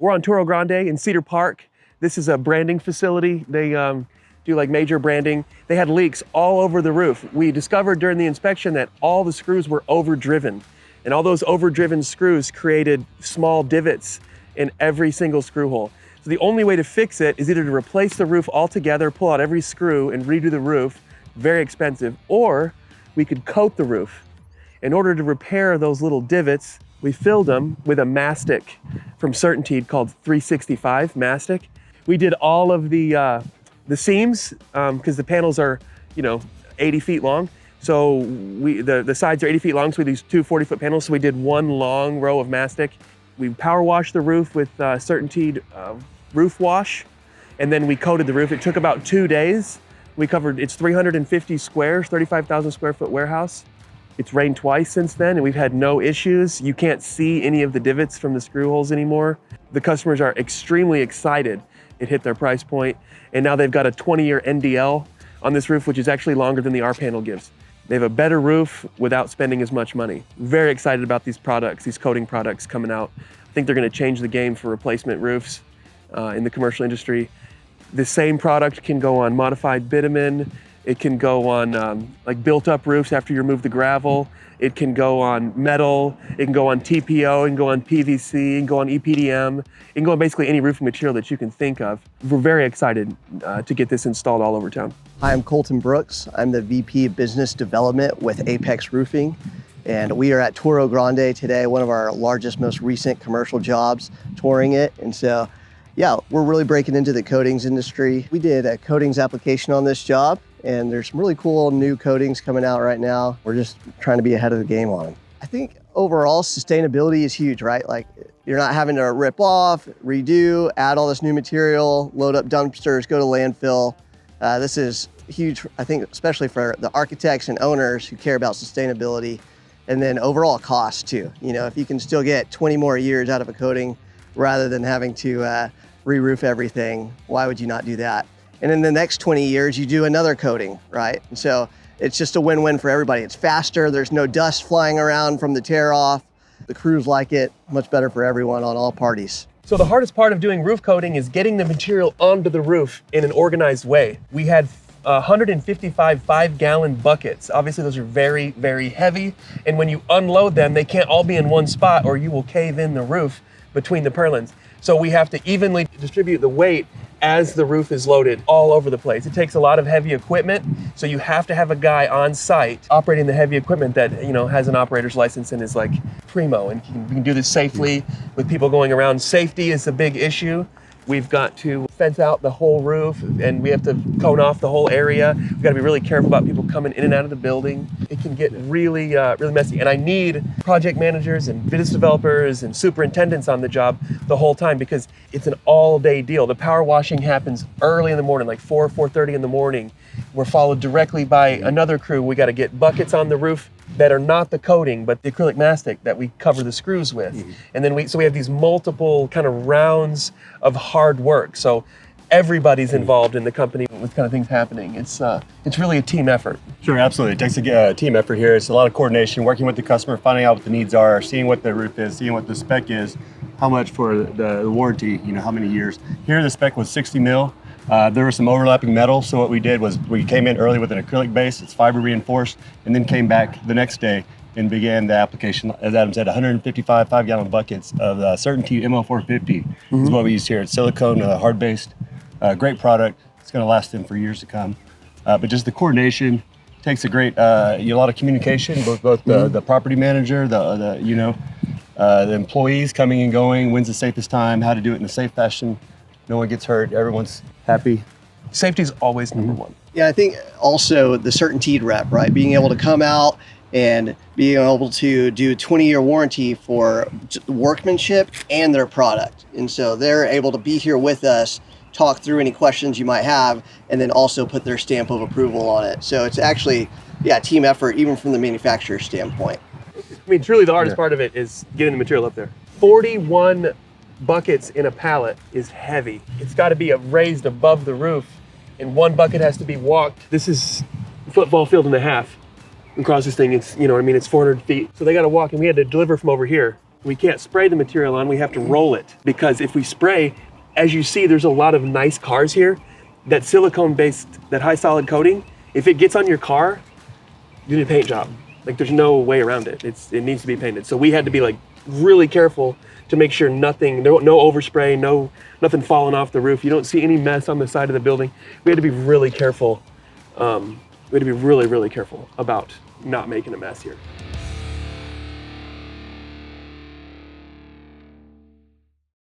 We're on Toro Grande in Cedar Park. This is a branding facility. They do like major branding. They had leaks all over the roof. We discovered during the inspection that all the screws were overdriven, and all those overdriven screws created small divots in every single screw hole. So the only way to fix it is either to replace the roof altogether, pull out every screw and redo the roof, very expensive, or we could coat the roof. In order to repair those little divots, we filled them with a mastic from Certainteed called 365 mastic. We did all of the seams because the panels are, 80 feet long. So the sides are 80 feet long, so we do two 40-foot panels. So we did one long row of mastic. We power washed the roof with Certainteed roof wash, and then we coated the roof. It took about 2 days. It's 350 squares, 35,000 square foot warehouse. It's rained twice since then, and we've had no issues. You can't see any of the divots from the screw holes anymore. The customers are extremely excited. It hit their price point, and now they've got a 20-year NDL on this roof, which is actually longer than the R panel gives. They have a better roof without spending as much money. Very excited about these products, these coating products coming out. I think they're gonna change the game for replacement roofs in the commercial industry. The same product can go on modified bitumen. It can go on like built up roofs after you remove the gravel. It can go on metal. It can go on TPO. It can go on PVC. It can go on EPDM. It can go on basically any roofing material that you can think of. We're very excited to get this installed all over town. Hi, I'm Colton Brooks. I'm the VP of Business Development with Apex Roofing. And we are at Toro Grande today, one of our largest, most recent commercial jobs, touring it. And so, yeah, we're really breaking into the coatings industry. We did a coatings application on this job, and there's some really cool new coatings coming out right now. We're just trying to be ahead of the game on them. I think overall sustainability is huge, right? Like you're not having to rip off, redo, add all this new material, load up dumpsters, go to landfill. This is huge, I think, especially for the architects and owners who care about sustainability, and then overall cost too. If you can still get 20 more years out of a coating rather than having to re-roof everything, why would you not do that? And in the next 20 years, you do another coating, right? And so it's just a win-win for everybody. It's faster, there's no dust flying around from the tear off. The crews like it, much better for everyone on all parties. So the hardest part of doing roof coating is getting the material onto the roof in an organized way. We had 155 5-gallon buckets. Obviously those are very, very heavy. And when you unload them, they can't all be in one spot or you will cave in the roof between the purlins. So we have to evenly distribute the weight as the roof is loaded all over the place. It takes a lot of heavy equipment, so you have to have a guy on site operating the heavy equipment that has an operator's license and is like primo, and we can do this safely with people going around. Safety is a big issue. We've got to fence out the whole roof, and we have to cone off the whole area. We've got to be really careful about people coming in and out of the building. It can get really, really messy. And I need project managers and business developers and superintendents on the job the whole time because it's an all-day deal. The power washing happens early in the morning, like 4:30 in the morning. We're followed directly by another crew. We got to get buckets on the roof that are not the coating, but the acrylic mastic that we cover the screws with. And then we have these multiple kind of rounds of hard work. So everybody's involved in the company with kind of things happening. It's really a team effort. Sure, absolutely. It takes a team effort here. It's a lot of coordination, working with the customer, finding out what the needs are, seeing what the roof is, seeing what the spec is, how much for the warranty, how many years. Here the spec was 60 mil. There was some overlapping metal, so what we did was we came in early with an acrylic base, it's fiber reinforced, and then came back the next day and began the application. As Adam said, 155 5-gallon buckets of Certainteed ML450 is what we use here. It's silicone, hard-based, great product. It's going to last them for years to come. But just the coordination takes a lot of communication, both the property manager, the employees coming and going, when's the safest time, how to do it in a safe fashion. No one gets hurt, everyone's happy. Safety is always number one. Yeah, I think also the Certainteed rep, right? Being able to come out and being able to do a 20-year warranty for workmanship and their product. And so they're able to be here with us, talk through any questions you might have, and then also put their stamp of approval on it. So it's actually, team effort, even from the manufacturer's standpoint. I mean, truly the hardest part of it is getting the material up there. 41 buckets in a pallet is heavy. It's got to be raised above the roof, and one bucket has to be walked. This is a football field and a half across this thing. It's, it's 400 feet. So they got to walk, and we had to deliver from over here. We can't spray the material on, we have to roll it. Because if we spray, as you see, there's a lot of nice cars here. That silicone-based, that high solid coating, if it gets on your car, you need a paint job. Like there's no way around it. It needs to be painted. So we had to be like really careful to make sure no overspray, nothing falling off the roof. You don't see any mess on the side of the building. We had to be really careful. We had to be really, really careful about not making a mess here.